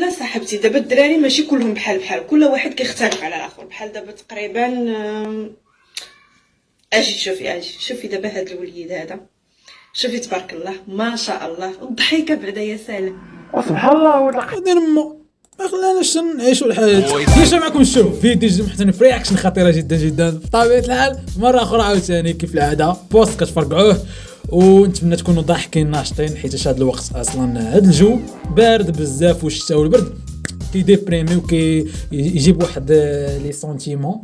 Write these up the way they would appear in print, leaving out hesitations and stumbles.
لا صاحبتي، دابا الدراري ماشي كلهم بحال كل واحد كيختلف على الاخر. بحال دابا تقريبا اجي شوفي دابا هاد الوليد هذا، شوفي تبارك الله ما شاء الله، الضحيكه بعدا يا سلام. سبحان الله ولا ودير مو ما خلاناش نعيشوا الحياه. كيفاش معكم الشوف فيديو جديد محترم في رياكشن خطيره جدا جدا بطبيعه الحال. مره اخرى عاوتاني كيف العاده بوست كتفرقعوه، ونتمنى تكونوا ضاحكين ناشطين، حيت هذا الوقت اصلا هذا الجو بارد بزاف والشتاء والبرد كيديبريمي وكيجيب واحد لي سونتيمون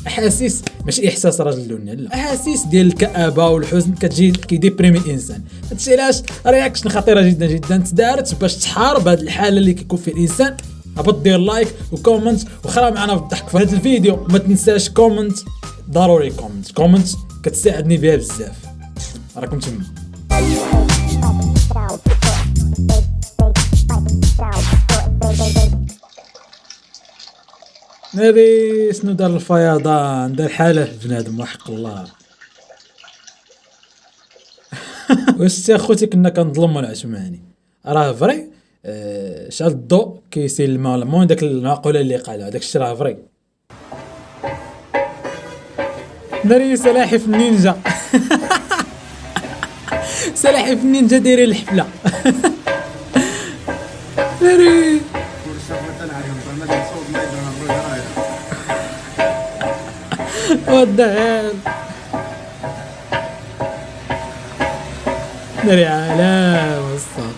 احاسيس، ماشي احساس راجل الدنيا، لا احاسيس ديال الكآبه والحزن كتجي كيديبريمي الانسان. هادشي علاش رياكشن خطيره جدا جدا تدارت باش تحارب هاد الحاله اللي كيكون فيه الانسان. هبط دير لايك وكومنت وخرا معنا في الضحك في هذا الفيديو. ما تنساش كومنت، ضروري كومنت كتساعدني بها بزاف، راكم تما. ناري شنو دار الفيضان، دار حاله بنادم وحق الله. واش اخوتي كنا كنظلم ولا عشماني؟ راه فري. شال الضوء كيسيل الماء، المهم داك المقوله اللي قالها داك الشيء راه فري. ناري سلاحف النينجا. سلاحف النينجا دايرين الحفله. ناري ودهان ناري علام الصاد.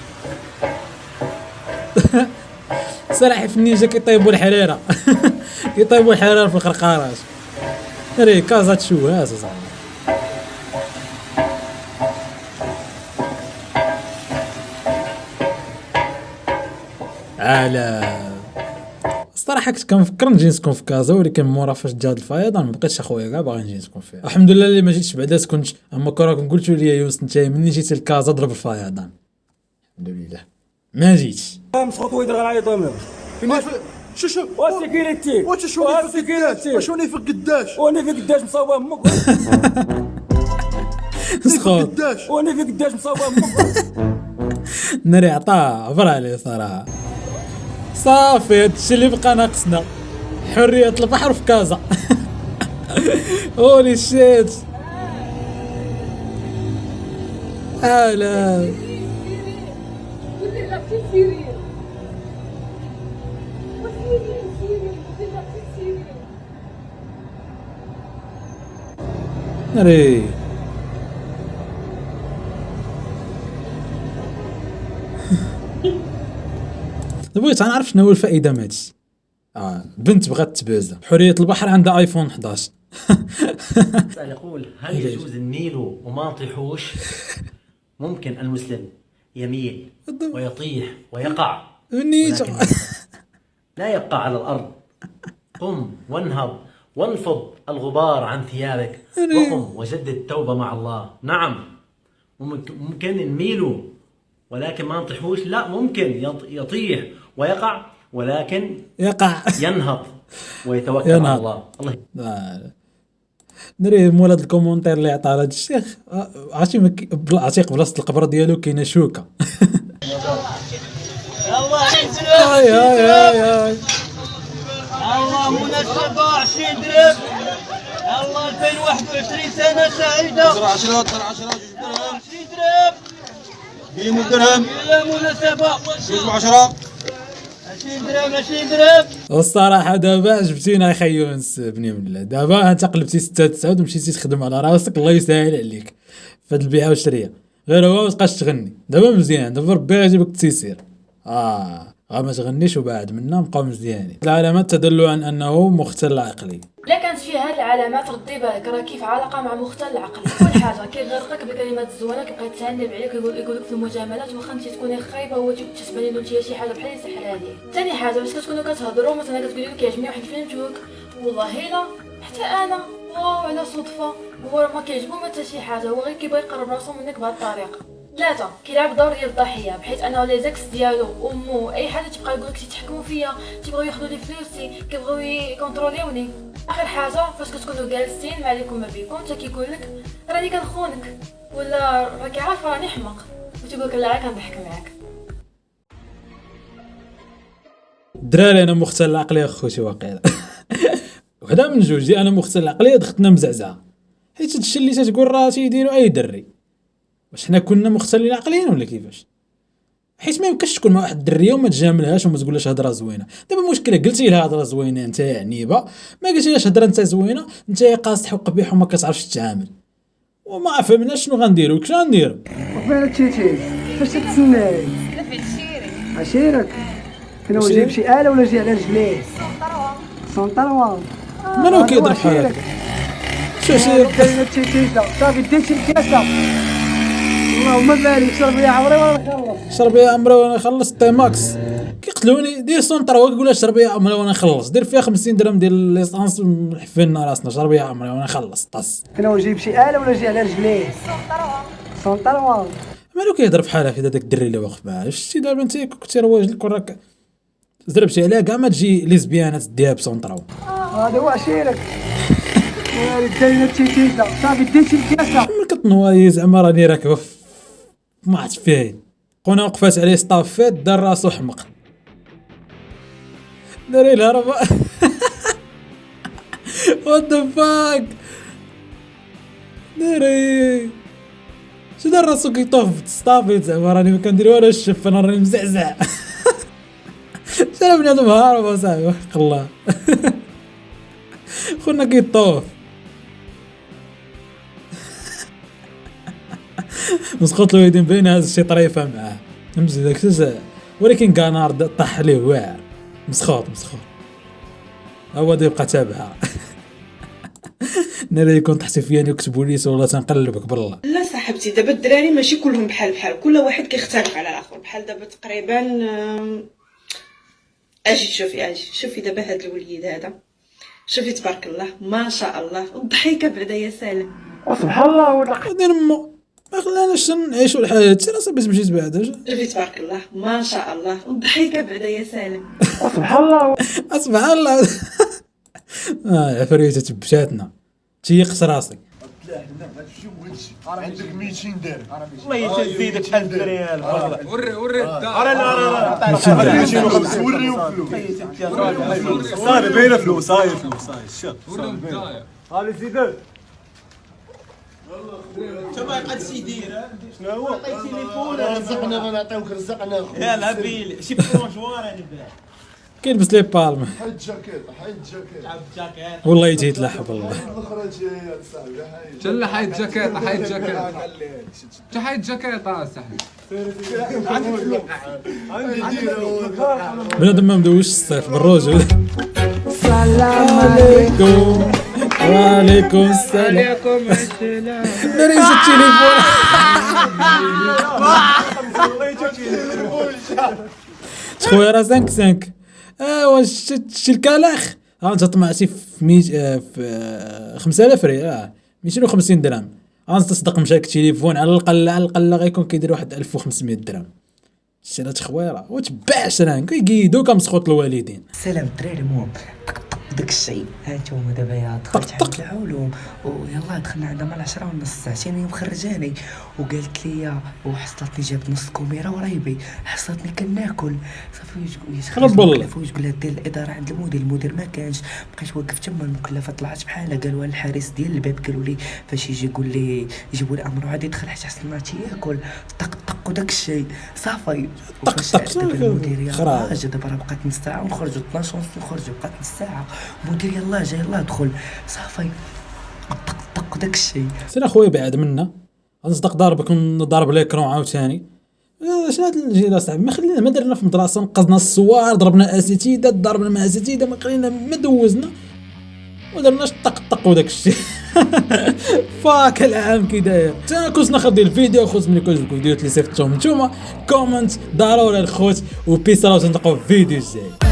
سلاحف النينجا كيطيبوا الحريره. كيطيبوا الحريره في القرقارات. ناري كازا تشوهاس اصاحبي. علام الصراحه كنت كنفكر نجي نسكن في كازا، ولكن مورا فاش جا الفيضان ما بقيتش اخويا كاع باغي نجي نسكن فيها. الحمد لله اللي ما جيتش بعدا سكنت. اما كون قلتوا لي يونس انت مني جيت لكازا ضرب الفيضان، الحمد لله ما جيتش. مسخوط ويدير غنعيطوا له شو وسيكيريتي وشوني في قداش وني في قداش مصاوب امك سخوط وني في قداش مصاوب امك. ناري عطاه عبر عليه صراحه. صافي هادشي اللي بقى ناقصنا، حريه البحر في كازا. هولي شيت. لا ناري بغيت نعرف شنو هو الفائده من هادشي. بنت بغات تبازا، حريه البحر عندها ايفون 11. يقول هل يجوز نميل وما نطيحوش؟ ممكن المسلم يميل ويطيح ويقع، ولكن لا يبقى على الأرض. قم وانهض وانفض الغبار عن ثيابك وقم وجدد التوبة مع الله. نعم ممكن نميل ولكن ما نطيحوش، لا ممكن يطيح ويقع ولكن ينهض ويتوكل على الله. نري مولاد الكومونتير اللي عطى هذا الشيخ عرفتي عرفتي بلاصه القبر ديالو كاينه شوكه. الله الله مناسبة 20 درهم. الله 2021 سنة سعيدة. 10 20 درهم بيمو درهم مناسبة 10 20 درهم 20 درهم. والصراحه دابا عجبتينا يا خي يونس بني من الله. دابا انت قلبتي 6 9 ومشيتي تخدم على راسك، الله يسهل عليك في هاد البيعه والشريه. غير هو ما تبقاش تغني دابا مزيان، دابا ربي يجيبك التيسير. ما تغنيش وبعد منا بقاو مزيانين. العلامات تدل عن انه مختل عقلي. لا كانت فيه هاد العلامات ردي بالك راه كيف علاقه مع مختل عقلي. كل حاجه كيغرقك بكلمات الزوينه، كيبقى يتهنب عليك ويقول لك في المجاملات واخا انت تكوني خايبه هو تتبان له انت شي حاجه بحال يسحر عليه. ثاني حاجه باش كتكونوا كتهضروا مثلا كتقولي له كيعجبني واحد فهمتوك، والله لا حتى انا واو على صدفه هو ما كيعجبو حتى شي حاجه، هو غير كيبغي يقرب راسو منك بهاد الطريقه. 3 كيلعب دور ديال الضحيه، بحيث انه لي زكس ديالو امو اي حاجه تبقى يقول لك تيتحكموا فيا، تيبغيو ياخذوا لي فلوسي، كيبغيو يكونتروليوني. اخر حاجه فاش كتكونوا جالسين ما عليكم ما بيكم حتى كيقول لك راني كنخونك ولا راكي عارفه راني حمق، وتيقول لك لا كنضحك معاك. الدراري انا مختل العقليه خوتي واقيلا. وحده من جوج، دي انا مختل العقليه دختنا مزعزعه، حيت هادشي اللي تتقول راه تيديروا اي دري. واش حنا كنا مختلين عقليا ولا كيفاش؟ حيت ما يمكنش تكون مع واحد الدريه وما تجاملهاش وما تقولهاش هضره زوينه. دابا المشكله قلتي لها هضره زوينه انت يا عنيبه، ما قلتيلهاش هضره انت زوينه، انت يا قاصح وقبيح وما كتعرفش تتعامل. وما فهمناش شنو غنديرو. كش غنديرو؟ وفين التيتي فاش تتسناي؟ لا في عشيرك. عشيرك كنا جايب شي آلة ولا جاي على رجليه؟ سونطروا. منو كيضرب بحال هكا؟ شو عشيرك؟ كاين التيتي صافي ديتي الكاسة. اللهم بارك، شرب يا عمري وانا نخلص. شرب يا عمري وانا نخلص. تي ماكس كيقتلوني. دير سونطروا كيقول لها شرب يا عمري وانا نخلص. دير فيها 50 درهم ديال ليسانس ونحفلنا راسنا. شرب يا عمري وانا نخلص. طاس. كنا جايب شي آلة ولا جاي على رجليه؟ سونطروا. مالو كيهضر بحال هكا داك الدري اللي واقف معاه. شتي دابا انت كنتي رواجلك وراك زربتي عليها كاع ما تجي ليزبيانات ديها بسونطرو. هذا هو عشيرك. كاين التيتي صافي ديتي الكاسة. ملي كتنواضي زعما راني راكبه ما عرفت فين. خونا وقفات عليه سطافات دار راسو حمق. داري الهرب. وات ذا فاك. داري شو دار راسو كيطوف ستافيت زعما راني ما كندير والو الشف انا راني مزعزع. شنو بنادم هارب اصاحبي وحق الله. خونا كيطوف مسقط له يدين بين هذا الشيء طريفه معاه نمزي داك الشيء. ولكن كانارد طاح عليه واعر مسخوط. هو دي يبقى تابعها. ناري يكون تحتي فيا نكتب بوليس والله تنقلبك بالله. لا صاحبتي دابا الدراري ماشي كلهم بحال كل واحد كيختلف على الاخر. بحال دابا تقريبا اجي شوفي دابا هاد الوليد هذا، شوفي تبارك الله ما شاء الله. الضحيكه بعدا يا سلام. سبحان الله ولا دير مو ما خلاناش نعيشوا الحياه. سير صاحبي مشيت بعدا. شوفي تبارك الله ما شاء الله. الضحيكه بعدا يا سلام. سبحان الله. سبحان الله. عفريته تبشاتنا تيقص راسي. عندك 200 درهم. الله يزيدك 1000 ريال. وري الدار. 250 وريهم فلوس. صافي باينه فلوس. صاير فلوس. صاير هذا زيدك. رزقنا ما نعطيوك رزقنا. يا العبيل شي برونجوار انا باع. كيلبس لي بالم. حيد جاكيت. جاكيت. والله يتلحب والله. الاخرى جايه صاحبي. شلا حيد جاكيت. حيد جاكيت صاحبي. بنادم ما مدوش الصيف بالرجل. السلام عليكم. وعليكم السلام. ناري التليفون. خويا راه 5 واش شتي الكلاخ. انت طمعتي في 5000 ريال 250 درهم. انت تصدق مشاك التليفون على الاقل غيكون كيدير واحد 1500 درهم. شرات خويره وتباعش راه كيقيدو كمسخوط الوالدين. سلام الدراري. المهم داك الشيء هانتوما دابا يا دخلت عند العلوم ويلا دخلنا عندها مع 10:30 ساعتين هي مخرجاني وقالت لي وحصلتني جابت نص كوميره ورايبي حصلتني كناكل صافي رب الله فوج قال دير الاداره عند المدير ما كانش بقيت واقف تما. المكلفه طلعت بحالها قالوا الحارس ديال الباب قالوا لي فاش يجي يقول لي يجيبوا لي امر عادي يدخل حتى حسنا تياكل طق وداك الشيء صافي. وفاش دابا المدير يلاه جا دابا راه بقات نص ساعه ونخرجوا 12 ونص نخرجوا بقات نص ساعه. مدير يلاه جاي يلاه دخل صافي طق داك الشيء. سير اخويا بعد منا غنصدق ضاربك ضارب ليكرون عاوتاني. شنو هاد الجيل اصاحبي ما خلينا ما درنا في مدرسه نقصنا الصوار ضربنا اساتذه ضربنا مع اساتذه ما خلينا ما دوزنا ما درناش طق وداك الشيء. فاك العام كي داير. كنت ناخذ الفيديو خوت ملي كنت الفيديوهات اللي صيفطتهم نتوما كومنت ضروري الخوت وبيس. راه تنلقاو في فيديو جاي.